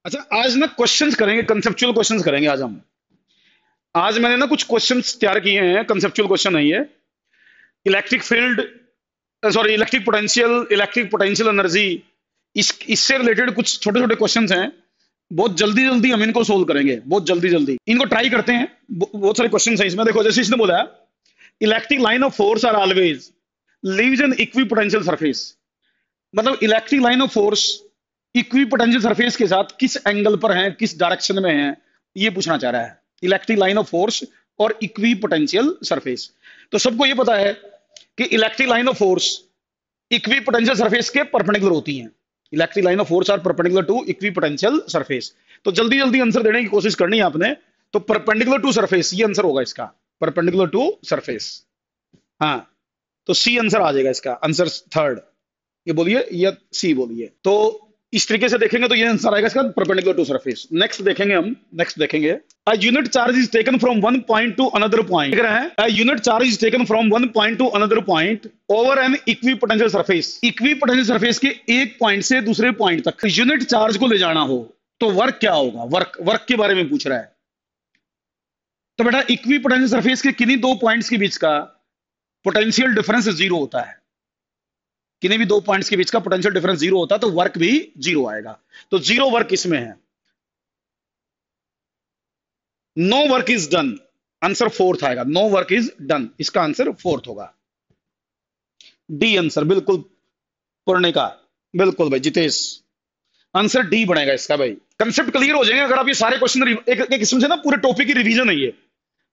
अच्छा, आज ना क्वेश्चंस करेंगे, कंसेप्चुअल क्वेश्चंस करेंगे आज हम। आज मैंने ना कुछ क्वेश्चंस तैयार किए हैं, कंसेप्चुअल क्वेश्चन है ये। Electric field, sorry, electric potential energy, इससे रिलेटेड कुछ छोटे छोटे क्वेश्चंस हैं। बहुत जल्दी जल्दी हम इनको सोल्व करेंगे, बहुत जल्दी जल्दी इनको ट्राई करते हैं। बहुत सारे क्वेश्चंस हैं इसमें। देखो, जैसे इसने बोला, electric line of force are always leaves an equipotential surface. मतलब electric line of force equipotential surface के साथ किस एंगल पर है, किस डायरेक्शन में है, ये पूछना चाह रहा है। इलेक्ट्रिक लाइन ऑफ फोर्स और इक्वी पोटेंशियल सरफेस। तो सबको ये पता है कि electric line of force equipotential surface के परपेंडिकुलर होती हैं। Electric line of force are perpendicular to equipotential surface. तो जल्दी जल्दी आंसर देने की कोशिश करनी है आपने। तो परपेंडिकुलर टू सरफेस, ये आंसर होगा इसका, परपेंडिकुलर टू सरफेस। हाँ, तो सी आंसर आ जाएगा इसका, आंसर थर्ड। ये बोलिए या सी बोलिए। तो इस तरीके से देखेंगे तो ये आंसर आएगा इसका, परपेंडिकुलर टू सरफेस। नेक्स्ट देखेंगे हम, नेक्स्ट देखेंगे। A unit charge is taken from one point to another point. देख रहे हैं, a unit charge is taken from one point to another point over an equipotential surface. Equipotential surface के एक point से दूसरे point तक unit charge को ले जाना हो तो वर्क क्या होगा। वर्क, वर्क के बारे में पूछ रहा है। तो बेटा, इक्वी पोटेंशियल सरफेस के किन्हीं दो पॉइंट्स के बीच का पोटेंशियल डिफरेंस जीरो होता है। किन्हीं भी दो पॉइंट्स के बीच का पोटेंशियल डिफरेंस जीरो होता है, तो वर्क भी जीरो आएगा। तो जीरो वर्क इसमें है। No work is done, answer fourth आएगा। नो वर्क इज डन, इसका आंसर फोर्थ होगा। डी आंसर, बिल्कुल पढ़ने का, बिल्कुल भाई जितेश, आंसर डी बनेगा इसका। भाई कंसेप्ट क्लियर हो जाएंगे अगर आप ये सारे क्वेश्चन एक एक किस्म से ना, पूरे टॉपिक की रिवीजन है ये।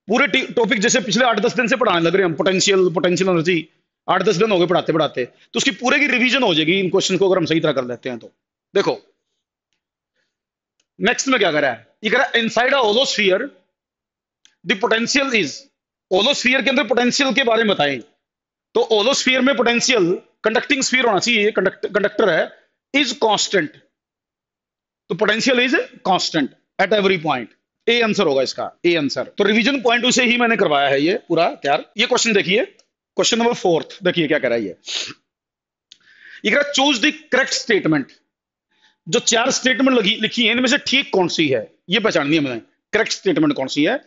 पूरे टॉपिक जैसे पिछले 8-10 दिन से पढ़ाने लग रहे हैं हम, पोटेंशियल एनर्जी 8-10 दिन हो गए पढ़ाते पढ़ाते, तो उसकी पूरे की रिवीजन हो जाएगी इन क्वेश्चन को अगर हम सही तरह कर लेते हैं तो। देखो नेक्स्ट में क्या करा है, ये करा inside a hollow sphere the potential is. Hollow sphere के अंदर पोटेंशियल के बारे में बताएं। तो होलोस्फीयर में पोटेंशियल, कंडक्टिंग स्फीयर होना चाहिए, कंडक्टर है, इज कांस्टेंट। तो potential is constant at every point. A answer होगा इसका, ए आंसर। तो रिवीजन पॉइंट से ही मैंने करवाया है ये पूरा तैयार। ये क्वेश्चन देखिए, क्वेश्चन नंबर फोर्थ देखिए क्या कह रहा है ये कह रहा चूज द करेक्ट स्टेटमेंट। जो चार स्टेटमेंट लिखी है इनमें से ठीक कौन सी है, ये पहचाननी है मैंने। करेक्ट स्टेटमेंट कौन सी है।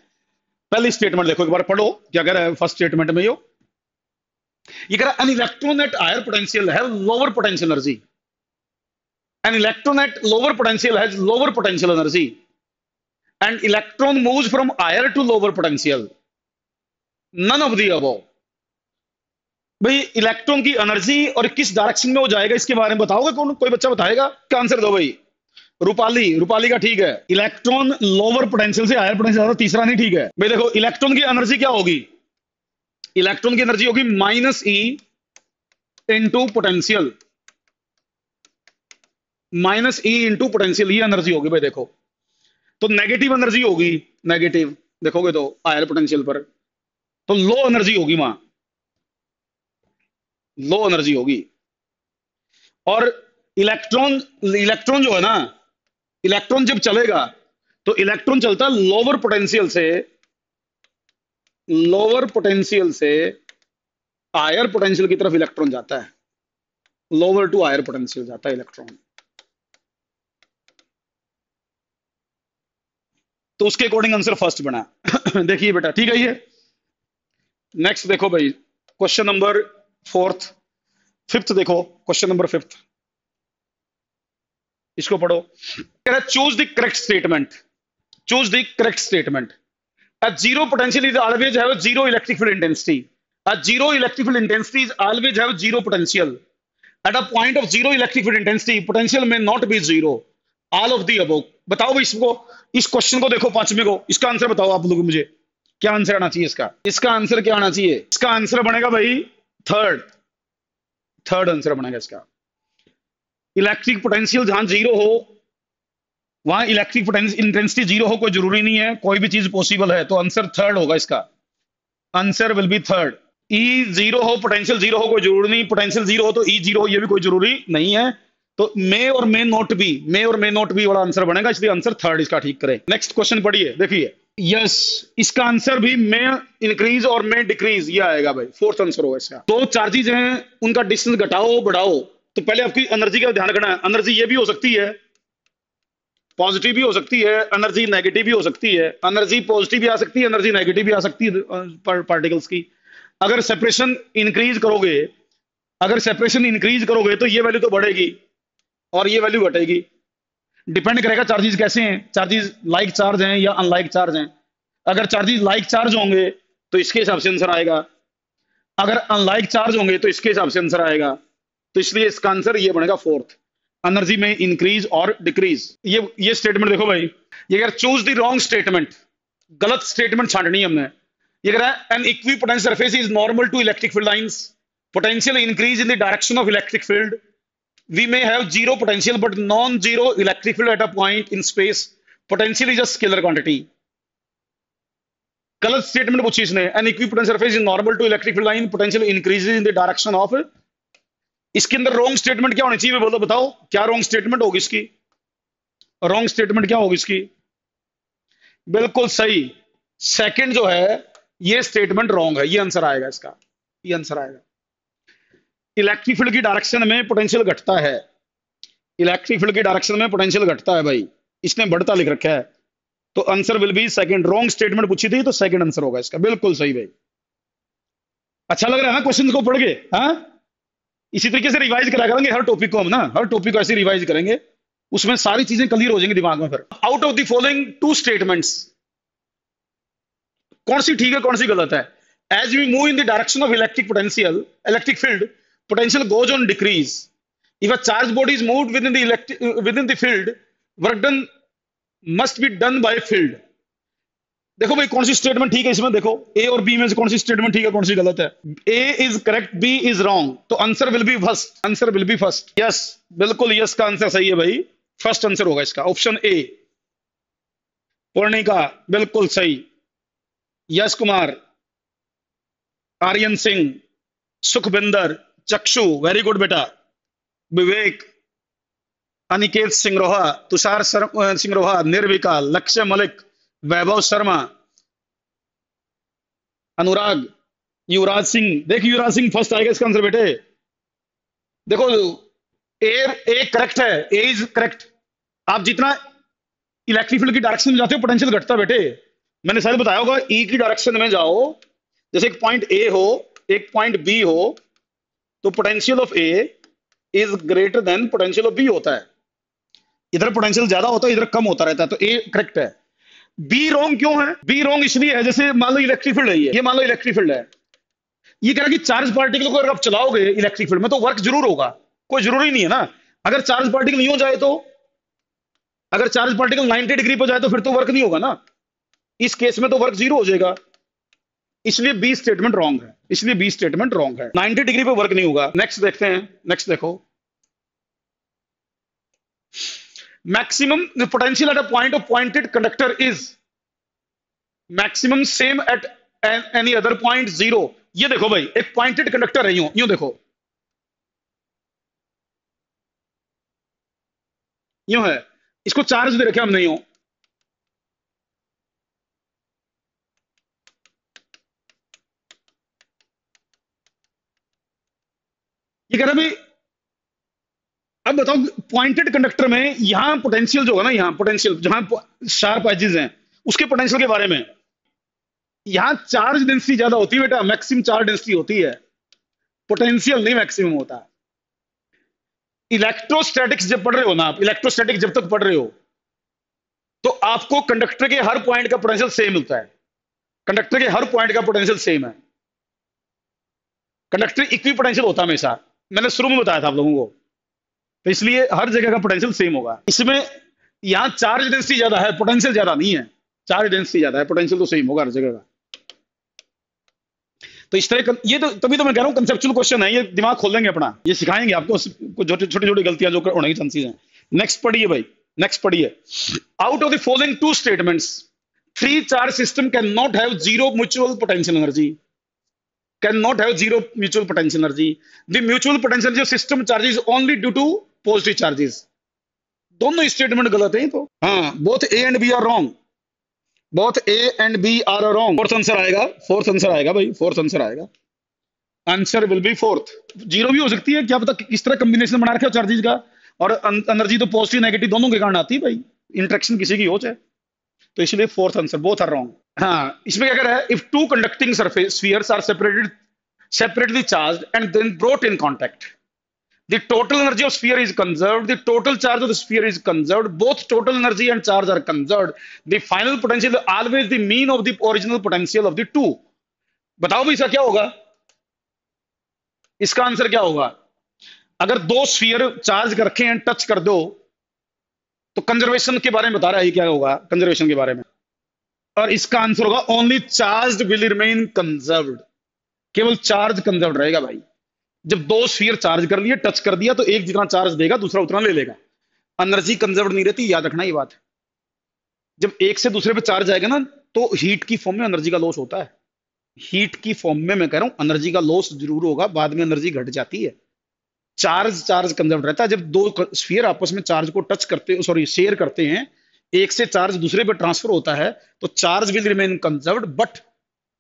पहली स्टेटमेंट देखो, एक बार पढ़ो क्या कह रहा है फर्स्ट स्टेटमेंट में। ये कह रहा है an electron at higher potential है lower potential energy. An electron at lower potential has lower potential energy and electron moves from higher to lower potential, none of the above. भाई electron की energy और किस direction में वो जाएगा इसके बारे में बताओगे कौन, कोई बच्चा बताएगा। क्या आंसर दो भाई। रूपाली, रूपाली का ठीक है। इलेक्ट्रॉन लोअर पोटेंशियल से हायर पोटेंशियल, तीसरा नहीं ठीक है भाई। देखो इलेक्ट्रॉन की एनर्जी क्या होगी, इलेक्ट्रॉन की एनर्जी होगी minus E into potential, minus E into potential, ये एनर्जी होगी भाई। देखो तो नेगेटिव एनर्जी होगी, नेगेटिव देखोगे तो हायर पोटेंशियल पर, तो लो एनर्जी होगी वहां, लो एनर्जी होगी। और इलेक्ट्रॉन, इलेक्ट्रॉन जो है ना, इलेक्ट्रॉन जब चलेगा तो इलेक्ट्रॉन चलता है लोअर पोटेंशियल से, लोअर पोटेंशियल से हायर पोटेंशियल की तरफ इलेक्ट्रॉन जाता है, लोअर टू हायर पोटेंशियल जाता है इलेक्ट्रॉन। तो उसके अकॉर्डिंग आंसर फर्स्ट बना। देखिए बेटा ठीक है ये। नेक्स्ट देखो भाई, क्वेश्चन नंबर फोर्थ, फिफ्थ देखो, क्वेश्चन नंबर फिफ्थ, इसको पढ़ो। Choose the correct statement, choose the correct statement. A zero potential is always have a zero electric field intensity. A zero electric field intensity is always have zero potential. At a point of zero electric field intensity, potential may not be zero. All of the above. बताओ भाई इसको, इस question को देखो पांचवें को, इसका answer बताओ आप लोग मुझे, क्या आंसर आना चाहिए इसका। इसका आंसर क्या आना चाहिए, इसका आंसर बनेगा भाई थर्ड, थर्ड आंसर बनेगा इसका। इलेक्ट्रिक पोटेंशियल जहां जीरो हो वहां इलेक्ट्रिक पोटेंशियल इंटेंसिटी जीरो हो, कोई जरूरी नहीं है, कोई भी चीज पॉसिबल है। तो आंसर थर्ड होगा इसका, answer will B third. E zero हो, पोटेंशियल जीरो हो, कोई जरूरी नहीं, पोटेंशियल जीरो हो तो ई जीरो हो, ये भी कोई जरूरी नहीं है। तो मे और मे नॉट बी, मे और मे नॉट बी वाला आंसर बनेगा, इसलिए आंसर थर्ड इसका ठीक करें। नेक्स्ट क्वेश्चन पढ़िए, देखिए। यस, इसका आंसर भी मे इंक्रीज और मे डिक्रीज, ये आएगा भाई, फोर्थ आंसर होगा इसका। दो चार्जेज हैं, उनका डिस्टेंस घटाओ बढ़ाओ, तो पहले आपकी एनर्जी का ध्यान रखना है। एनर्जी ये भी हो सकती है पॉजिटिव भी हो सकती है, एनर्जी नेगेटिव भी हो सकती है, एनर्जी पॉजिटिव भी आ सकती है, एनर्जी नेगेटिव भी आ सकती है पार्टिकल्स की। अगर सेपरेशन इंक्रीज करोगे, अगर सेपरेशन इंक्रीज करोगे तो ये वैल्यू तो बढ़ेगी और ये वैल्यू घटेगी। डिपेंड करेगा चार्जेस कैसे हैं, चार्जेस लाइक चार्ज हैं या अनलाइक चार्ज हैं। अगर चार्जेस लाइक चार्ज होंगे तो इसके हिसाब से आंसर आएगा, अगर अनलाइक चार्ज होंगे तो इसके हिसाब से आंसर आएगा। तो इसलिए इसका आंसर ये बनेगा फोर्थ, एनर्जी में इंक्रीज और डिक्रीज। ये स्टेटमेंट देखो भाई, ये अगर चूज द रॉन्ग स्टेटमेंट, गलत स्टेटमेंट छांटनी है हमने। ये कह रहा है an equipotential surface is normal to electric field lines, potential increase in the direction of electric field. We may have zero potential but non-zero electric field at a point in space. Potential is a scalar quantity. गलत statement पूछी इसने, an equipotential surface is normal to electric field line, potential increases in the direction of. इसके अंदर wrong statement क्या होनी चाहिए बोलो, बताओ क्या रॉन्ग स्टेटमेंट होगी इसकी? रॉन्ग स्टेटमेंट क्या होगी इसकी? बिल्कुल सही, सेकंड जो है ये स्टेटमेंट रॉन्ग है, ये आंसर आएगा इसका, ये आंसर आएगा। इलेक्ट्रिक फील्ड की डायरेक्शन में पोटेंशियल घटता है, इलेक्ट्रिक फील्ड की डायरेक्शन में पोटेंशियल घटता है भाई, इसने बढ़ता लिख रखा है, तो answer will B second. Wrong statement पूछी थी तो सेकंड आंसर होगा इसका, बिल्कुल सही भाई। अच्छा लग रहा है ना क्वेश्चन को पढ़ के? हाँ, इसी तरीके से रिवाइज करा करेंगे हर टॉपिक को हम ना, हर टॉपिक को ऐसे रिवाइज करेंगे, उसमें सारी चीजें क्लियर हो जाएंगी दिमाग में। फिर out of the following two statements कौन सी ठीक है कौन सी गलत है? As we move in the direction of electric potential, electric field, potential goes on decrease. If a charged body is moved within the field, work done must be done by field. देखो भाई कौन सी statement ठीक है इसमें, देखो ए और B में से कौन सी स्टेटमेंट ठीक है कौन सी गलत है? A is correct, B is wrong, तो answer will be first, answer will be first. Yes, बिल्कुल यस का आंसर सही है भाई, फर्स्ट आंसर होगा इसका, ऑप्शन ए। पूर्णिका बिल्कुल सही, यश कुमार, आर्यन सिंह, सुखबिंदर, चक्षु वेरी गुड बेटा, विवेक, अनिकेत सिंगरोहा, तुषार सिंगरोहा, निर्विका, लक्ष्य मलिक, वैभव शर्मा, अनुराग, युवराज सिंह। देख युवराज सिंह फर्स्ट आएगा इसका आंसर बेटे। देखो ए करेक्ट है, ए इज करेक्ट। आप जितना इलेक्ट्रिक फील्ड की डायरेक्शन में जाते हो पोटेंशियल घटता बेटे, मैंने शायद बताया होगा। ई की डायरेक्शन में जाओ, जैसे एक पॉइंट ए हो एक पॉइंट बी हो, तो potential of A is greater than potential of B होता है। इधर पोटेंशियल ज्यादा होता है, इधर कम होता रहता है, तो ए करेक्ट है। बी रॉन्ग क्यों है? बी रॉन्ग इसलिए है, जैसे मान लो इलेक्ट्रिक फील्ड है, ये मान लो इलेक्ट्रिक फील्ड है, ये कह रहा है कि चार्ज पार्टिकल को अगर आप चलाओगे इलेक्ट्रिक फील्ड में तो वर्क जरूर होगा, कोई जरूरी नहीं है ना। अगर चार्ज पार्टिकल नहीं हो जाए तो, अगर चार्ज पार्टिकल 90 डिग्री पर जाए तो फिर तो वर्क नहीं होगा ना, इस केस में तो वर्क जीरो हो जाएगा। इसलिए बी स्टेटमेंट रॉन्ग है, इसलिए बी स्टेटमेंट रॉन्ग है, 90 डिग्री पे वर्क नहीं होगा। नेक्स्ट देखते हैं, नेक्स्ट देखो, maximum potential at a point of pointed conductor is maximum same at any other point zero. ये देखो भाई एक पॉइंटेड कंडक्टर है, यूं देखो, यूं है, इसको चार्ज दे रखे हमने यूं, ये कह रहा भाई, अब बताओ पॉइंटेड कंडक्टर में यहां पोटेंशियल जो है ना, यहां पोटेंशियल जहां शार्प एजेस हैं उसके पोटेंशियल के बारे में, यहां चार्ज डेंसिटी ज्यादा होती है बेटा, मैक्सिमम चार्ज डेंसिटी होती है, पोटेंशियल नहीं मैक्सिमम होता। इलेक्ट्रोस्टैटिक्स जब पढ़ रहे हो ना आप, इलेक्ट्रोस्टैटिक्स जब तक पढ़ रहे हो तो आपको कंडक्टर के हर पॉइंट का पोटेंशियल सेम मिलता है, कंडक्टर के हर पॉइंट का पोटेंशियल सेम है, कंडक्टर इक्वी पोटेंशियल होता है हमेशा, मैंने शुरू में बताया था आप लोगों को, तो इसलिए हर जगह का पोटेंशियल सेम होगा। इसमें यहां चार्ज डेंसिटी ज्यादा है, पोटेंशियल ज्यादा नहीं है, चार्ज डेंसिटी ज्यादा है, पोटेंशियल तो सेम होगा हर जगह का। तो इस तरह ये तो तभी तो मैं कह रहा हूं कंसेप्चुअल क्वेश्चन है, ये दिमाग खोल देंगे अपना, ये सिखाएंगे आपको छोटी छोटी गलतियां जो होने की चांसेस हैं। नेक्स्ट पढ़िए भाई, नेक्स्ट पढ़िए, out of the following two statements free charge system can not have zero mutual potential energy, can not have zero mutual potential energy, the mutual potential energy system charges only due to positive charges. दोनों statement गलत है तो, हाँ, both A and B are wrong, both A and B are wrong. Fourth answer आएगा, fourth answer आएगा भाई, fourth answer आएगा, answer will be fourth. Zero भी हो सकती है, क्या पता किस तरह कॉम्बिनेशन बना रखे हो चार्जेस का, और एनर्जी तो पॉजिटिव नेगेटिव दोनों के कारण आती है भाई, इंटरेक्शन किसी की हो चाहे, तो इसलिए fourth answer, both are wrong. हाँ, इसमें क्या कह रहा है, if two conducting surface spheres are separately charged and then brought in contact, the total energy of sphere is conserved, the total charge of the sphere is conserved, both total energy and charge are conserved, the final potential is always the mean of the original potential of the two। बताओ भाई इसका क्या होगा, इसका answer क्या होगा? अगर दो स्फीयर चार्ज कर रखे हैं, टच कर दो, तो कंजर्वेशन के बारे में बता रहा है, क्या होगा कंजर्वेशन के बारे में, और इसका आंसर होगा only charge will remain conserved, केवल चार्ज कंजर्व रहेगा भाई। जब दो स्फीयर चार्ज कर लिए, टच कर दिया, तो एक जितना चार्ज देगा दूसरा उतना ले लेगा, एनर्जी कंजर्व नहीं रहती, याद रखना ये बात। जब एक से दूसरे पे चार्ज आएगा ना, तो हीट की फॉर्म में एनर्जी का लॉस होता है, हीट की फॉर्म में मैं कह रहा हूं एनर्जी का लॉस जरूर होगा, बाद में एनर्जी घट जाती है। चार्ज चार्ज कंजर्व रहता है। जब दो स्फीयर आपस में चार्ज को टच करते, सॉरी शेयर करते हैं, एक से चार्ज दूसरे पे ट्रांसफर होता है, तो charge will remain conserved but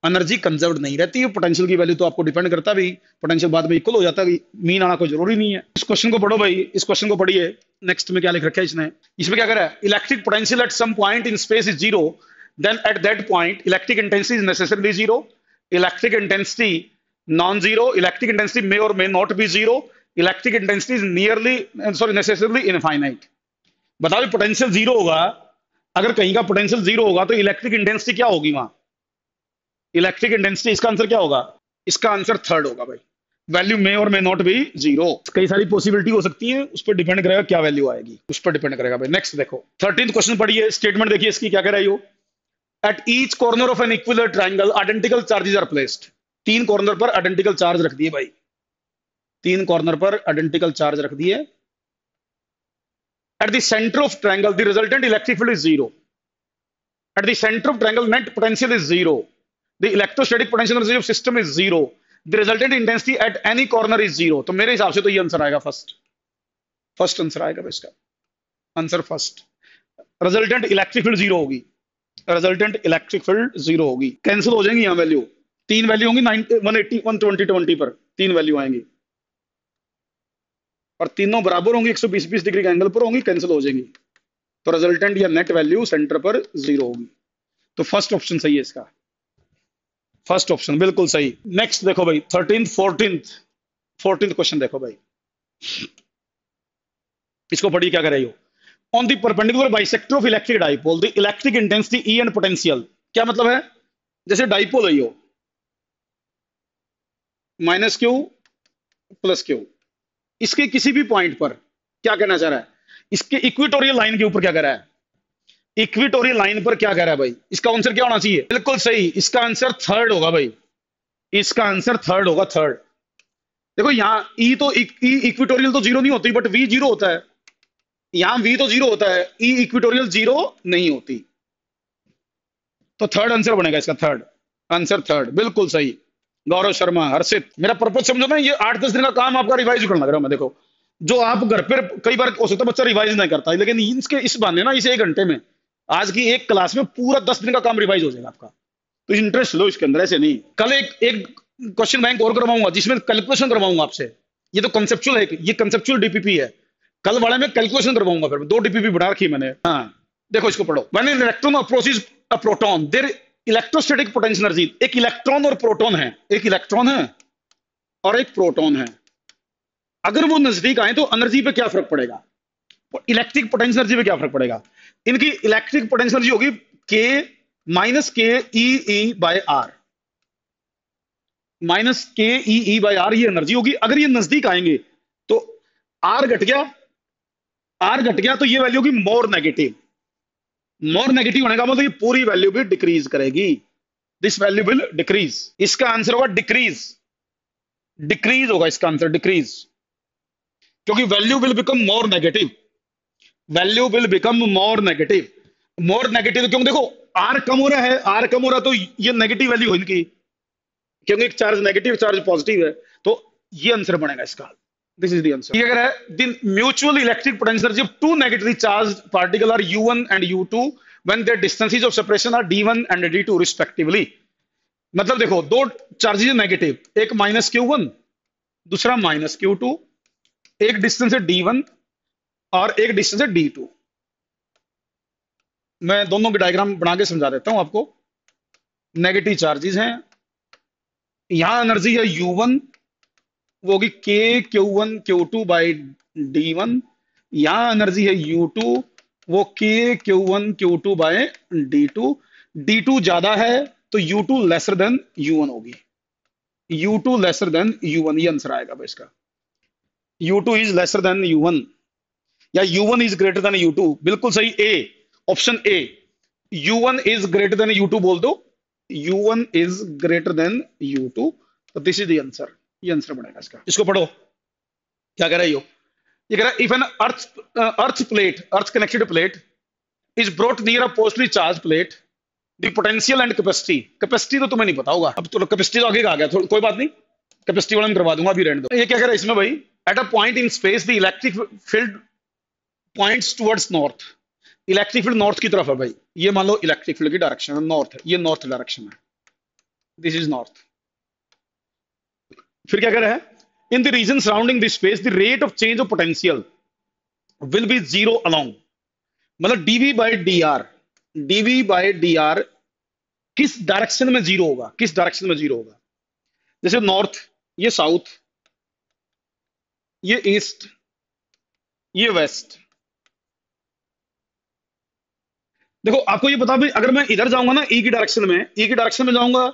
energy conserved नहीं रहती है। पोटेंशियल की वैल्यू तो आपको डिपेंड करता है, पोटेंशियल बाद में इक्वल हो जाता है, मीन आना कोई जरूरी नहीं है। इस क्वेश्चन को पढ़ो भाई, इस क्वेश्चन को पढ़िए। नेक्स्ट में क्या लिख रखा है इसने, इसमें क्या कर रहा है, electric potential at some point in space is zero, then at that point electric intensity is necessarily zero, electric intensity non zero, electric intensity may और may not be zero, electric intensity is nearly sorry necessarily infinite. बताओ potential zero होगा, अगर कहीं का potential zero होगा तो electric intensity क्या होगी वहां, इलेक्ट्रिक इंटेंसिटी। इसका आंसर क्या होगा, इसका आंसर थर्ड होगा भाई, वैल्यू मे और मे नॉट बी जीरो। कई सारी पॉसिबिलिटी हो सकती है, उस पर डिपेंड करेगा क्या वैल्यू आएगी, उस पर डिपेंड करेगा भाई। नेक्स्ट देखो 13th क्वेश्चन पढ़िए, स्टेटमेंट देखिए इसकी क्या कह रही हो। At each corner of an equilateral triangle identical charges are placed, तीन कॉर्नर पर आइडेंटिकल चार्ज रख दिए भाई, तीन कॉर्नर पर आइडेंटिकल चार्ज रख दिए। Eight the centre of triangle the resultant electric field is zero, eight the centre of triangle net potential is zero, the electrostatic potential energy of system is zero, the resultant intensity at any corner is zero। तो मेरे हिसाब से तो ये answer आएगा first answer आएगा इसका, answer first. Resultant electric field zero होगी, रिजल्टेंट इलेक्ट्रिक फील्ड जीरो होगी, कैंसिल हो जाएंगी यहाँ वैल्यू, तीन वैल्यू होंगी 180 120 20 पर, तीन वैल्यू आएंगी और तीनों बराबर होंगी, 120 डिग्री का एंगल पर होंगी, कैंसिल हो जाएंगी, तो रिजल्टेंट या नेट वैल्यू सेंटर पर जीरो होगी। तो फर्स्ट ऑप्शन सही है इसका, फर्स्ट ऑप्शन बिल्कुल सही। नेक्स्ट देखो भाई 14th क्वेश्चन देखो भाई, इसको पढ़िए क्या कर रही हो। On the perpendicular bisector of electric dipole the electric intensity E and potential, क्या मतलब है, जैसे डाइपोल है हो माइनस क्यू प्लस क्यू, इसके किसी भी पॉइंट पर क्या कहना चाह रहा है, इसके इक्वेटोरियल लाइन के ऊपर क्या कह रहा है, इक्वेटोरियल लाइन पर क्या कह रहा है भाई, इसका आंसर क्या होना चाहिए, बिल्कुल सही, इसका आंसर थर्ड होगा भाई, इसका आंसर थर्ड होगा, थर्ड। देखो यहां ई तो इक्वेटोरियल तो जीरो नहीं होती, बट वी जीरो होता है, यहां वी तो जीरो होता है, ई इक्वेटोरियल जीरो नहीं होती, तो थर्ड आंसर बनेगा इसका, थर्ड आंसर थर्ड, बिल्कुल सही। गौरव शर्मा, हर्षित, मेरा पर्पज समझो ना, ये 8-10 दिन का काम आपका रिवाइज करना लग रहा हूं मैं। देखो जो आप घर पर कई बार हो सकता है बच्चा रिवाइज नहीं करता, लेकिन इसके इस बहाने ना, इस 1 घंटे में, आज की एक क्लास में पूरा 10 दिन का काम रिवाइज हो जाएगा आपका, तो इंटरेस्ट लो इसके अंदर, ऐसे नहीं। कल एक क्वेश्चन बैंक और करवाऊंगा जिसमें कैलकुलेशन करवाऊंगा आपसे, ये तो कंसेप्चुअल है, ये कंसेप्चुअल डीपीपी है, कल वाले में कैलकुलेशन करवाऊंगा, फिर 2 डीपीपी बढ़ा रखी मैंने। हाँ देखो इसको पढ़ो, when an electron approaches a proton their electrostatic potential energy, एक इलेक्ट्रॉन और प्रोटॉन है, एक इलेक्ट्रॉन है और एक प्रोटॉन है, अगर वो नजदीक आए तो एनर्जी पे क्या फर्क पड़ेगा, इलेक्ट्रिक पोटेंशियल एनर्जी पे क्या फर्क पड़ेगा, इनकी इलेक्ट्रिक पोटेंशियल एनर्जी होगी के माइनस के ई बाय आर, माइनस के ई बाय आर ये एनर्जी होगी। अगर ये नजदीक आएंगे तो आर घट गया, आर घट गया तो ये वैल्यू होगी मोर नेगेटिव, मोर नेगेटिव होने का मतलब ये पूरी वैल्यू भी डिक्रीज करेगी, दिस वैल्यू विल डिक्रीज, इसका आंसर होगा डिक्रीज, डिक्रीज होगा इसका आंसर, डिक्रीज, क्योंकि value will become more negative, value will become more negative, more negative क्यों, देखो आर कम हो रहा है, आर कम हो रहा है तो ये नेगेटिव वैल्यू हो इनकी, क्योंकि एक चार्ज नेगेटिव चार्ज पॉजिटिव है, तो ये आंसर बनेगा इसका, दिस इज द आंसर। ये कह रहा है the mutual electric potential energy of two negatively charged particle are U1 and U2 when their distances of separation are D1 and D2 respectively. मतलब देखो दो चार्जेस नेगेटिव, एक माइनस Q1 दूसरा minus Q2, एक डिस्टेंस है D1 और एक distance है D2, मैं दोनों की डायग्राम बना के समझा देता हूं आपको। नेगेटिव चार्जेस हैं, यहां एनर्जी है U1, वो होगी K Q1 Q2 by D1। यहां एनर्जी है U2, वो K Q1 Q2 bye D2। D2 ज्यादा है तो U2 लेसर देन U1 होगी, U2 लेसर देन U1, ये आंसर आएगा भाई इसका। U2 is lesser than U1 या U1 is greater than U2, बिल्कुल सही, A, option A, U1 is greater than U2 बोल दो, U1 is greater than U2, तो दिस इज द आंसर, ये आंसर बनेगा इसका। इसको पढ़ो क्या कह रहा है ये कह रहा है if an earth plate, earth connected plate is brought near a positively charged plate, the potential and capacity, capacity तो तुम्हें नहीं पता होगा, अब तो कैपेसिटी तो आगे आ गया, कोई बात नहीं, कैपेसिटी वाला मैं करवा दूंगा, अभी रहने दो। ये क्या कह रहा है इसमें भाई, at a point in space the electric field points towards north, electric field north की तरफ है भाई, ये मान लो इलेक्ट्रिक फील्ड की डायरेक्शन है नॉर्थ, ये नॉर्थ डायरेक्शन है, दिस इज नॉर्थ। फिर क्या कह रहा है, in the region surrounding the space the rate of change of potential will be zero along, मतलब dV by d r, dV by d r किस डायरेक्शन में जीरो होगा, किस डायरेक्शन में जीरो होगा, जैसे नॉर्थ, ये साउथ, ये ईस्ट, ये वेस्ट। देखो आपको ये पता भाई, अगर मैं इधर जाऊंगा ना, ई की डायरेक्शन में, ई की डायरेक्शन में जाऊंगा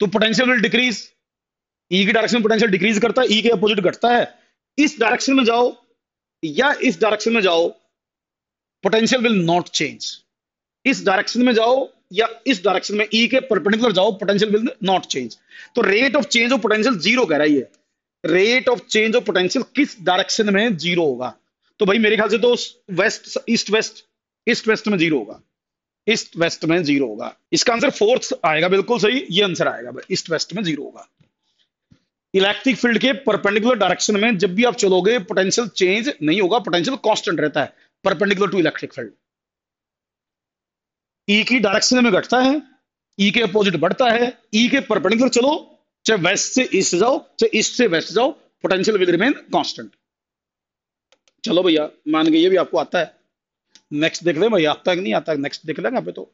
तो पोटेंशियल विल डिक्रीज, ई की डायरेक्शन में पोटेंशियल डिक्रीज करता है, ई के अपोजिट घटता है। इस डायरेक्शन में जाओ या इस डायरेक्शन में जाओ, पोटेंशियल विल नॉट चेंज, इस डायरेक्शन में जाओ या इस डायरेक्शन में, ई के परपेंडिकुलर जाओ, पोटेंशियल विल नॉट चेंज। तो rate of change of potential zero कह रहा है ये, rate of change of potential किस डायरेक्शन में जीरो होगा, तो भाई मेरे ख्याल से तो west, east west, east west में जीरो होगा, ईस्ट वेस्ट में जीरो होगा, इसका आंसर फोर्थ आएगा, बिल्कुल सही, ये आंसर आएगा भाई, ईस्ट वेस्ट में जीरो होगा। इलेक्ट्रिक फील्ड के परपेंडिकुलर डायरेक्शन में जब भी आप चलोगे पोटेंशियल चेंज नहीं होगा, पोटेंशियल कांस्टेंट रहता है परपेंडिकुलर टू इलेक्ट्रिक फील्ड। ई की डायरेक्शन में घटता है, ई के अपोजिट बढ़ता है, ई के परपेंडिकुलर चलो, चाहे वेस्ट से ईस्ट जाओ, चाहे ईस्ट से वेस्ट जाओ, पोटेंशियल विल रिमेन कांस्टेंट। चलो भैया मान गए, ये भी आपको आता है, नेक्स्ट देख ले भैया, आता है कि नहीं आता है, नेक्स्ट देख लेंगे यहाँ पे तो।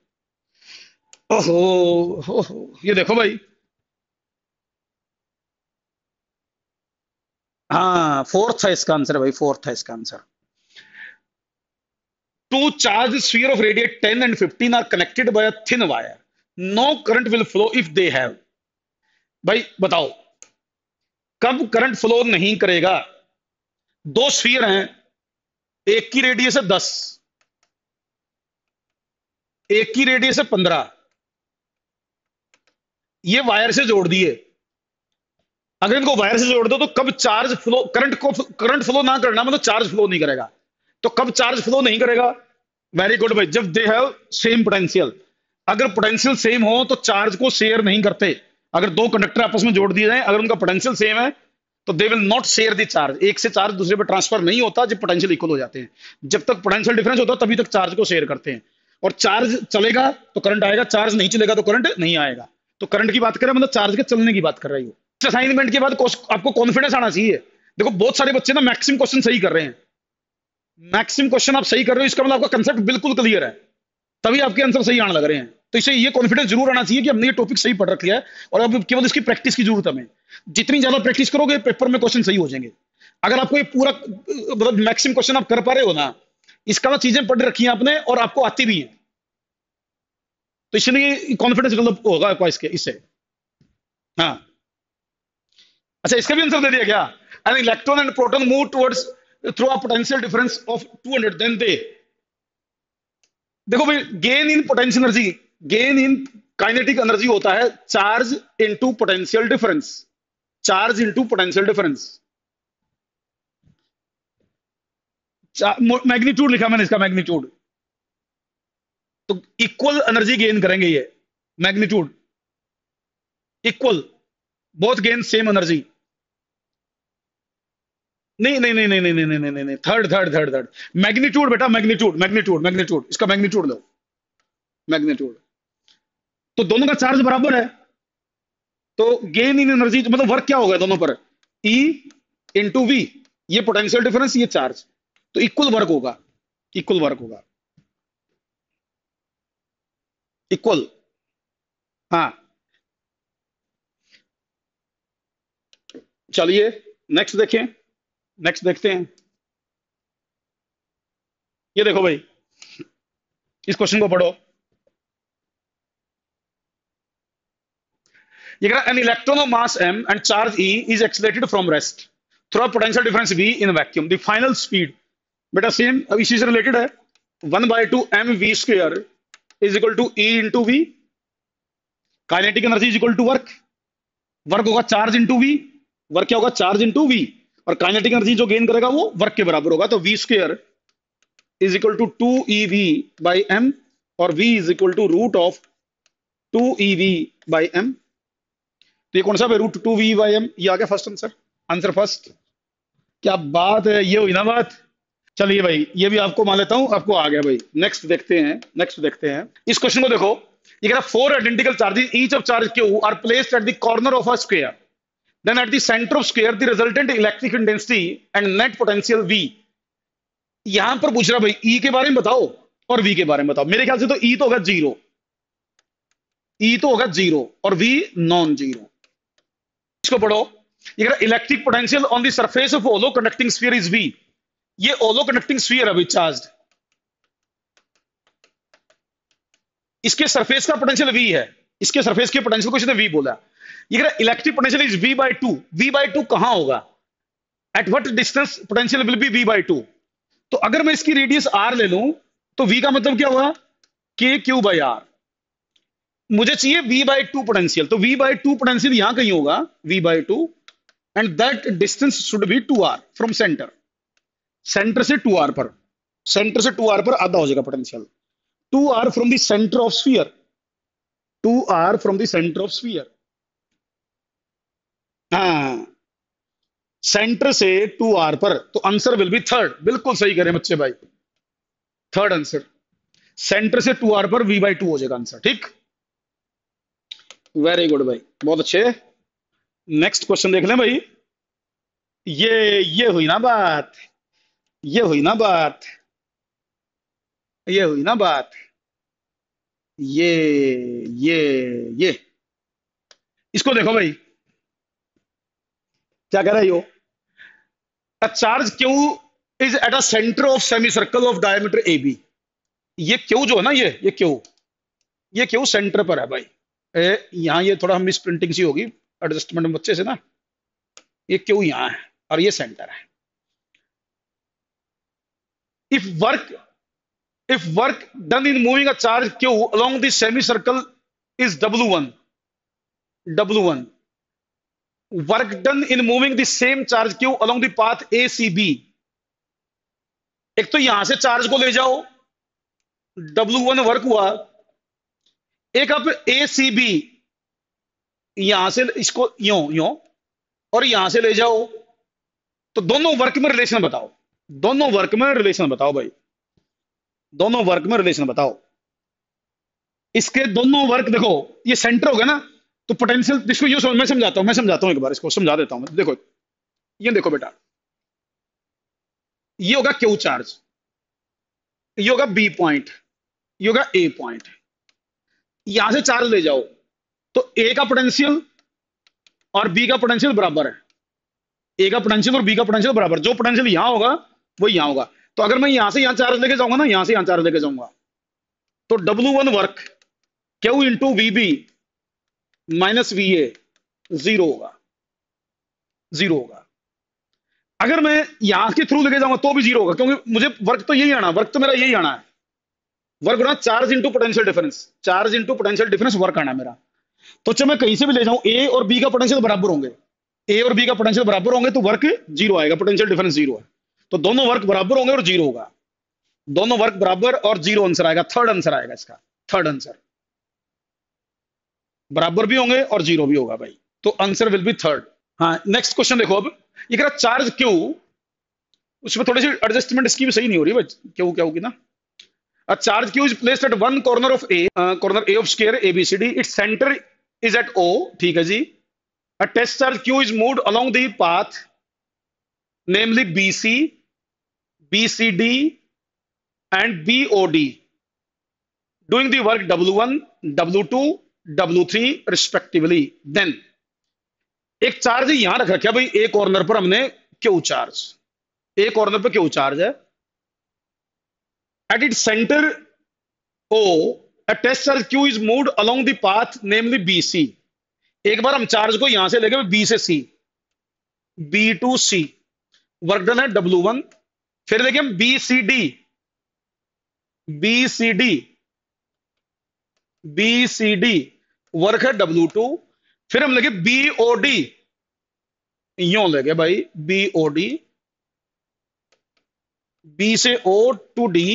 ओहो, ये देखो भाई, हाँ फोर्थ है इसका आंसर भाई, फोर्थ है इसका answer. Two charged sphere of radius 10 and 15 are connected by a thin wire. No current will flow if they have. भाई बताओ कब करंट फ्लो नहीं करेगा, दो स्फीयर हैं, एक की रेडियस है 10, एक की रेडियस है 15, ये वायर से जोड़ दिए, अगर इनको वायर से जोड़ दो तो कब चार्ज फ्लो, करंट फ्लो ना करना मतलब चार्ज फ्लो नहीं करेगा, तो कब चार्ज फ्लो नहीं करेगा, वेरी गुड भाई, जब दे हैव सेम पोटेंशियल, अगर पोटेंशियल सेम हो तो चार्ज को शेयर नहीं करते, अगर दो कंडक्टर आपस में जोड़ दिए जाए, अगर उनका पोटेंशियल सेम है तो they will not share the charge, एक से चार्ज दूसरे पर ट्रांसफर नहीं होता जब पोटेंशियल इक्वल हो जाते हैं, जब तक पोटेंशियल डिफरेंस होता है तभी तक चार्ज को शेयर करते हैं, और चार्ज चलेगा तो करंट आएगा, चार्ज नहीं चलेगा तो करंट नहीं आएगा, तो करंट की बात करें मतलब चार्ज के चलने की बात कर रही हो। असाइनमेंट के बाद आपको कॉन्फिडेंस आना चाहिए, देखो बहुत सारे बच्चे ना मैक्सिमम क्वेश्चन सही कर रहे हैं, मैक्सिमम क्वेश्चन आप सही कर रहे हो, इसका मतलब आपका कंसेप्ट बिल्कुल क्लियर है, तभी आपके आंसर सही आने लग रहे हैं, तो इसे ये कॉन्फिडेंस जरूर आना चाहिए कि हमने ये टॉपिक सही पढ़ रखा है और अब केवल इसकी प्रैक्टिस की जरूरत है हमें, जितनी ज्यादा प्रैक्टिस करोगे पेपर में क्वेश्चन सही हो जाएंगे। अगर आपको ये पूरा मतलब मैक्सिमम क्वेश्चन आप कर पा रहे हो ना, इसका मतलब चीजें पढ़ रखी हैं आपने और आपको आती भी है, तो इसलिए कॉन्फिडेंस डेवलप होगा आपका इससे। हाँ अच्छा, इसका भी आंसर दे दिया क्या, an electron and proton move towards through a potential difference of 200 then they, देखो भाई gain in potential energy, gain in kinetic energy होता है charge into potential difference, charge into potential difference, magnitude लिखा मैंने इसका, मैग्नीट्यूड, तो equal energy gain करेंगे ये, magnitude equal, both gain same energy, नहीं नहीं नहीं नहीं नहीं नहीं नहीं नहीं नहीं, third third third third, magnitude बेटा, मैग्नीट्यूड मैग्नीट्यूड मैग्नीट्यूड, इसका मैग्नीट्यूड लो, मैग्नीट्यूड, तो दोनों का चार्ज बराबर है, तो गेन इन एनर्जी मतलब वर्क क्या होगा दोनों पर, E इंटू वी, ये पोटेंशियल डिफरेंस, ये चार्ज, तो इक्वल वर्क होगा, इक्वल वर्क होगा। इक्वल। हाँ, चलिए नेक्स्ट देखें। नेक्स्ट देखते हैं। ये देखो भाई, इस क्वेश्चन को पढ़ो। ये कह रहा an electron of mass m and charge e is accelerated from rest through a potential difference v in vacuum the final speed. बेटा सेम अब इसी से रिलेटेड है। 1/2 mv square is equal to e into V. Kinetic energy is equal to work. Work होगा charge into V. Work क्या होगा? Charge into V. और kinetic energy जो गेन करेगा वो वर्क के बराबर होगा। तो V square is equal to 2ev by M, और v is equal to root of 2ev by M. तो ये कौन सा है? Root 2v by M. ये आ गया फर्स्ट आंसर। Answer first. क्या बात है, ये हुई ना बात। चलिए भाई, ये भी आपको मान लेता हूं, आपको आ गया भाई। नेक्स्ट देखते हैं। नेक्स्ट देखते हैं इस क्वेश्चन को। देखो, ये कह रहा four identical charges each of charge Q are placed at the corner of a square, then at the centre of square the resultant electric intensity and net potential V. यहां पर पूछ रहा भाई ई के बारे में बताओ और वी के बारे में बताओ। मेरे ख्याल से तो ई तो होगा जीरो, ई तो होगा जीरो, और वी नॉन जीरो। इसको पढ़ो। ये electric potential on the surface of hollow conducting sphere is V. ये होलो कंडक्टिंग स्फीयर है चार्ज, इसके सरफेस का पोटेंशियल वी है। इसके सरफेस के पोटेंशियल को इसने वी बोला। ये electric potential is V by two. V by two कहां होगा? At what distance potential will be V by two. तो अगर मैं इसकी रेडियस आर ले लूं तो वी का मतलब क्या हुआ? के क्यू बाई आर। मुझे चाहिए वी बाई टू पोटेंशियल, तो वी बाई टू पोटेंशियल यहां कहीं होगा, V by two, and that distance should be two R from centre. Centre से टू आर पर, सेंटर से टू आर पर आधा हो जाएगा potential. Two R from the centre of sphere, two R from the centre of sphere. हाँ, centre से two R पर, तो आंसर विल बी थर्ड। बिल्कुल सही करें बच्चे भाई, थर्ड आंसर। सेंटर से टू आर पर वी बाई टू हो जाएगा आंसर। ठीक, वेरी गुड भाई, बहुत अच्छे। नेक्स्ट क्वेश्चन देख लें भाई। ये हुई ना बात, ये हुई ना बात, ये हुई ना बात। ये ये ये इसको देखो भाई, क्या कह रहा है यो। A charge Q is at a centre of semi circle of diameter A B. ये क्यू जो है ना, ये क्यू सेंटर पर है भाई। यहाँ ये थोड़ा मिस प्रिंटिंग सी होगी एडजस्टमेंट बच्चे से ना। ये क्यू यहाँ है और ये सेंटर है। If work if work done in moving a charge q along the semicircle is w1, w1, work done in moving the same charge q along the path acb। एक तो यहां से चार्ज को ले जाओ, w1 वर्क हुआ। एक आप acb यहां से इसको यो यो और यहां से ले जाओ, तो दोनों वर्क में रिलेशन बताओ। दोनों वर्क में रिलेशन बताओ भाई, दोनों वर्क में रिलेशन बताओ। इसके दोनों वर्क देखो, ये सेंटर हो गया ना, तो पोटेंशियल इसको यूं समझ, मैं समझाता हूं एक बार, इसको समझा देता हूं। देखो, ये देखो बेटा, ये होगा क्यू चार्ज, ये होगा बी पॉइंट, ये होगा ए पॉइंट। यहां से चार्ज ले जाओ, तो ए का पोटेंशियल और बी का पोटेंशियल बराबर है। ए का पोटेंशियल और बी का पोटेंशियल बराबर, जो पोटेंशियल यहां होगा वो यहां होगा। तो अगर मैं यहां से यहां चार्ज लेके जाऊंगा ना, यहां से यहां चार्ज लेके जाऊंगा, तो W1 work Q into V B minus V A zero होगा, जीरो होगा। अगर मैं यहां के थ्रू लेके जाऊंगा तो भी जीरो होगा, क्योंकि मुझे वर्क तो यही आना, वर्क तो मेरा यही आना है। वर्क ना charge into potential difference, charge into potential difference work आना है मेरा। तो जब मैं कहीं से भी ले जाऊं, ए और बी का पोटेंशियल बराबर होंगे, ए और बी का पोटेंशियल बराबर होंगे, तो वर्क जीरो आएगा, पोटेंशियल डिफरेंस जीरो है। तो दोनों वर्क बराबर होंगे और जीरो होगा, दोनों वर्क बराबर और जीरो आंसर आएगा। थर्ड आंसर आएगा इसका, थर्ड आंसर। बराबर भी होंगे और जीरो भी होगा भाई, तो आंसर विल बी थर्ड। हाँ, नेक्स्ट क्वेश्चन देखो। अब ये कह चार्ज क्यू, उसमें थोड़ी सी एडजस्टमेंट इसकी भी सही नहीं हो रही भाई, क्यू क्या होगी ना। A charge Q is placed at one corner of A, corner A of square ABCD, its centre is at O. ठीक है जी। A test charge Q is moved along the path namely BC, BCD and BOD. Doing the work W1, W2, W3 respectively. Then एक charge यहां रख रखा भाई, एक corner पर हमने क्यू चार्ज, एक कॉर्नर पर क्यू चार्ज है। At it centre O, a test charge Q is moved along the path namely BC। एक बार हम चार्ज को यहां से लेके B से C, B to C, work done है W1। फिर देखिए हम BCD, BCD, BCD वर्क है W2। फिर हम लगे BOD, यूं लगे भाई BOD, B से O टू D,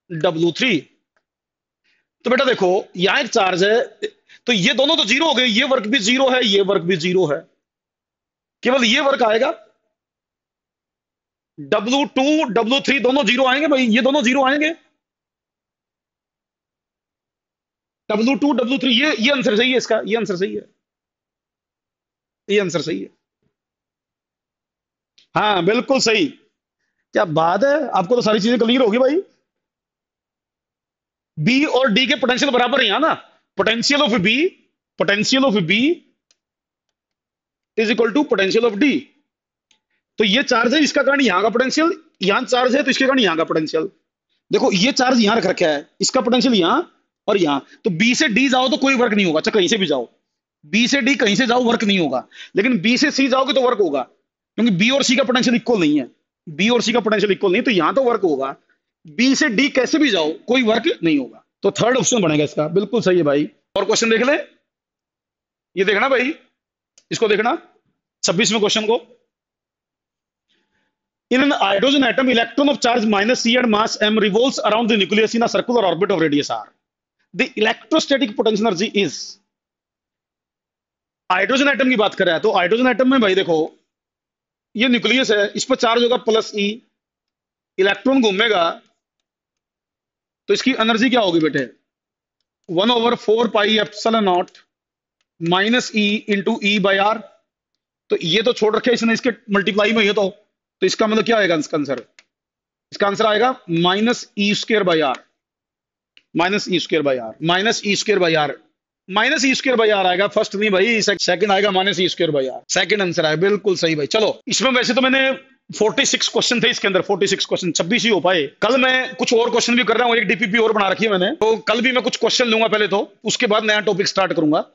W3। तो बेटा देखो यहां एक चार्ज है, तो ये दोनों तो जीरो हो गए, ये वर्क भी जीरो है, ये वर्क भी जीरो है, केवल ये वर्क आएगा। W2, W3 दोनों जीरो आएंगे भाई, ये दोनों जीरो आएंगे। W2, W3, ये आंसर सही है इसका, ये आंसर सही है, ये आंसर सही है। हाँ बिल्कुल सही, क्या बात है, आपको तो सारी चीजें क्लियर होगी भाई। बी और डी के पोटेंशियल बराबर ही है ना, potential of B, potential of B is equal to potential of D. तो ये चार्ज है, इसका कारण यहां का पोटेंशियल, यहां चार्ज है तो इसके कारण यहां का पोटेंशियल। देखो ये चार्ज यहां रख रखा है, इसका पोटेंशियल यहां और यहां, तो बी से डी जाओ तो कोई वर्क नहीं होगा, चाहे कहीं से भी जाओ, बी से डी कहीं से जाओ वर्क नहीं होगा, लेकिन बी से सी जाओगे तो वर्क होगा, क्योंकि बी और सी का पोटेंशियल इक्वल नहीं है, बी और सी का पोटेंशियल इक्वल नहीं, तो यहां तो वर्क होगा, बी से डी कैसे भी जाओ कोई वर्क नहीं होगा। तो थर्ड ऑप्शन बनेगा इसका, बिल्कुल सही है भाई। और क्वेश्चन देख ले, ये देखना भाई, इसको देखना 26वें क्वेश्चन को। In an hydrogen atom electron of charge -c and mass m revolves around the nucleus in a circular orbit of radius r. The electrostatic potential energy is। Hydrogen atom की बात कर रहा है, तो हाइड्रोजन एटम में भाई देखो ये न्यूक्लियस है, इस पर चार्ज होगा +e, इलेक्ट्रॉन घूमेगा, तो इसकी एनर्जी क्या होगी बेटे, 1/4 pi epsilon nought -e into E by R. तो ये तो छोड़ रखे इसने, इसके मल्टीप्लाई में, ये तो इसका मतलब क्या आएगा इसका आंसर, इसका आंसर आएगा -e² by R, -e² by R, -e² by R, -e² by R आएगा। फर्स्ट नहीं भाई, सेकंड आएगा -e² by are, second answer आएगा, बिल्कुल सही भाई। चलो इसमें वैसे तो मैंने 46 क्वेश्चन थे इसके अंदर, 46 क्वेश्चन, 26 ही हो पाए। कल मैं कुछ और क्वेश्चन भी कर रहा हूँ, एक डीपीपी और बना रखी है मैंने, तो कल भी मैं कुछ क्वेश्चन लूंगा पहले, तो उसके बाद नया टॉपिक स्टार्ट करूंगा।